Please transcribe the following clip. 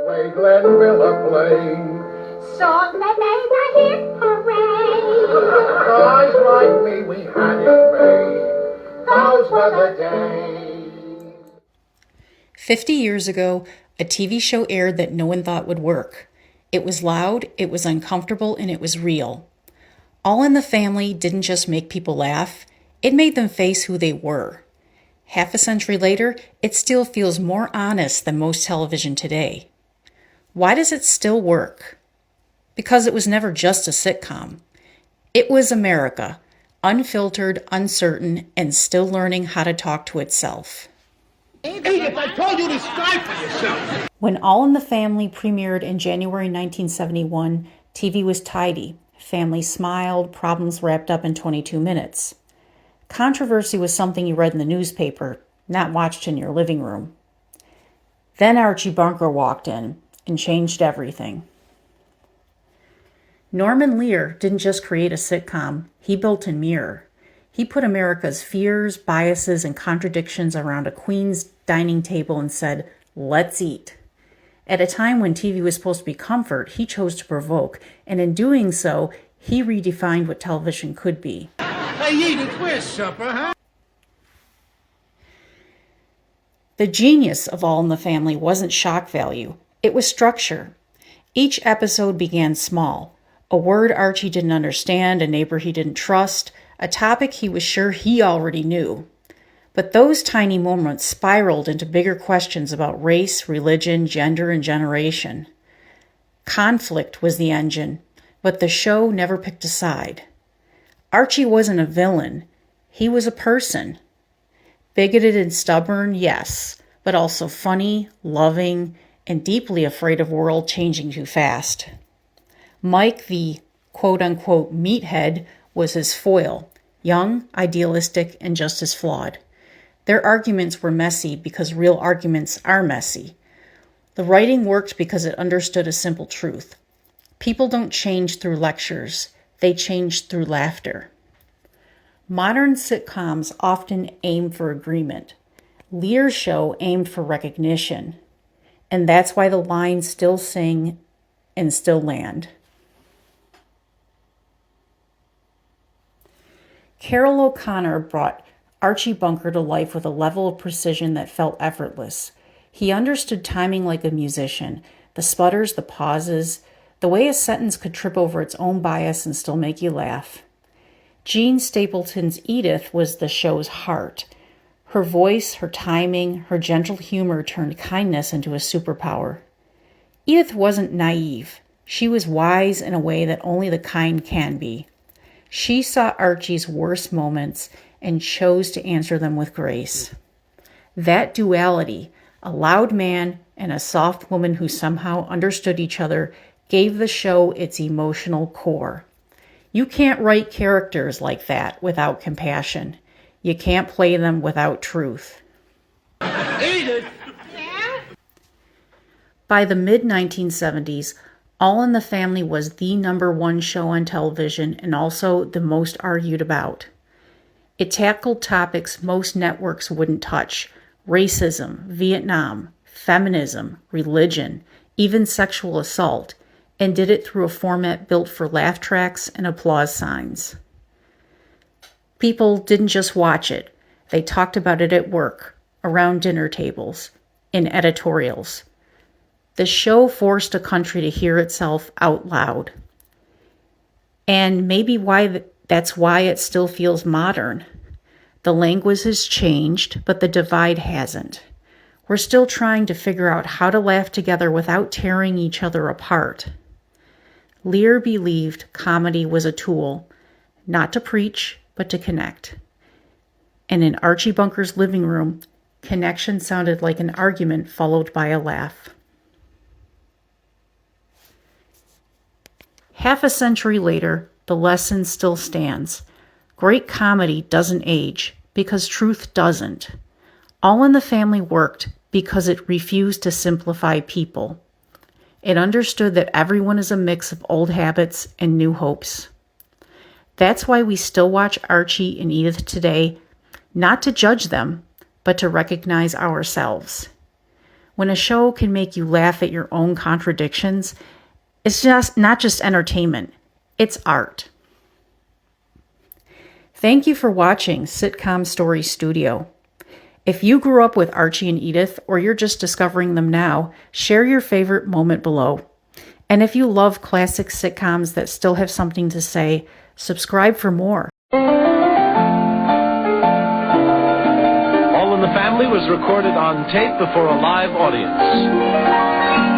way Glenn Miller played. Songs that made the hit parade. Guys like me, we had it made. Those were the days. 50 years ago, a TV show aired that no one thought would work. It was loud, it was uncomfortable, and it was real. All in the Family didn't just make people laugh, it made them face who they were. Half a century later, it still feels more honest than most television today. Why does it still work? Because it was never just a sitcom. It was America, unfiltered, uncertain, and still learning how to talk to itself. Edith, I told you to stifle yourself! When All in the Family premiered in January 1971, TV was tidy. Families smiled, problems wrapped up in 22 minutes. Controversy was something you read in the newspaper, not watched in your living room. Then Archie Bunker walked in and changed everything. Norman Lear didn't just create a sitcom, he built a mirror. He put America's fears, biases, and contradictions around a queen's dining table and said, "Let's eat." At a time when TV was supposed to be comfort, he chose to provoke, and in doing so, he redefined what television could be. Hey, Edith, where's supper, huh? The genius of All in the Family wasn't shock value, it was structure. Each episode began small. A word Archie didn't understand, a neighbor he didn't trust, a topic he was sure he already knew. But those tiny moments spiraled into bigger questions about race, religion, gender, and generation. Conflict was the engine, but the show never picked a side. Archie wasn't a villain. He was a person. Bigoted and stubborn, yes, but also funny, loving, and deeply afraid of world changing too fast. Mike, the quote-unquote meathead, was his foil, young, idealistic, and just as flawed. Their arguments were messy because real arguments are messy. The writing worked because it understood a simple truth. People don't change through lectures, they change through laughter. Modern sitcoms often aim for agreement. Lear's show aimed for recognition. And that's why the lines still sing and still land. Carol O'Connor brought Archie Bunker to life with a level of precision that felt effortless. He understood timing like a musician, the sputters, the pauses, the way a sentence could trip over its own bias and still make you laugh. Jean Stapleton's Edith was the show's heart. Her voice, her timing, her gentle humor turned kindness into a superpower. Edith wasn't naive. She was wise in a way that only the kind can be. She saw Archie's worst moments and chose to answer them with grace. That duality, a loud man and a soft woman who somehow understood each other, gave the show its emotional core. You can't write characters like that without compassion. You can't play them without truth. Edith! Yeah? By the mid-1970s, All in the Family was the #1 show on television and also the most argued about. It tackled topics most networks wouldn't touch: racism, Vietnam, feminism, religion, even sexual assault, and did it through a format built for laugh tracks and applause signs. People didn't just watch it, they talked about it at work, around dinner tables, in editorials. The show forced a country to hear itself out loud. And maybe that's why it still feels modern. The language has changed, but the divide hasn't. We're still trying to figure out how to laugh together without tearing each other apart. Lear believed comedy was a tool, not to preach, but to connect. And in Archie Bunker's living room, connection sounded like an argument followed by a laugh. Half a century later, the lesson still stands. Great comedy doesn't age because truth doesn't. All in the Family worked because it refused to simplify people. It understood that everyone is a mix of old habits and new hopes. That's why we still watch Archie and Edith today, not to judge them, but to recognize ourselves. When a show can make you laugh at your own contradictions, it's just not just entertainment, it's art. Thank you for watching Sitcom Story Studio. If you grew up with Archie and Edith, or you're just discovering them now, share your favorite moment below. And if you love classic sitcoms that still have something to say, subscribe for more. All in the Family was recorded on tape before a live audience.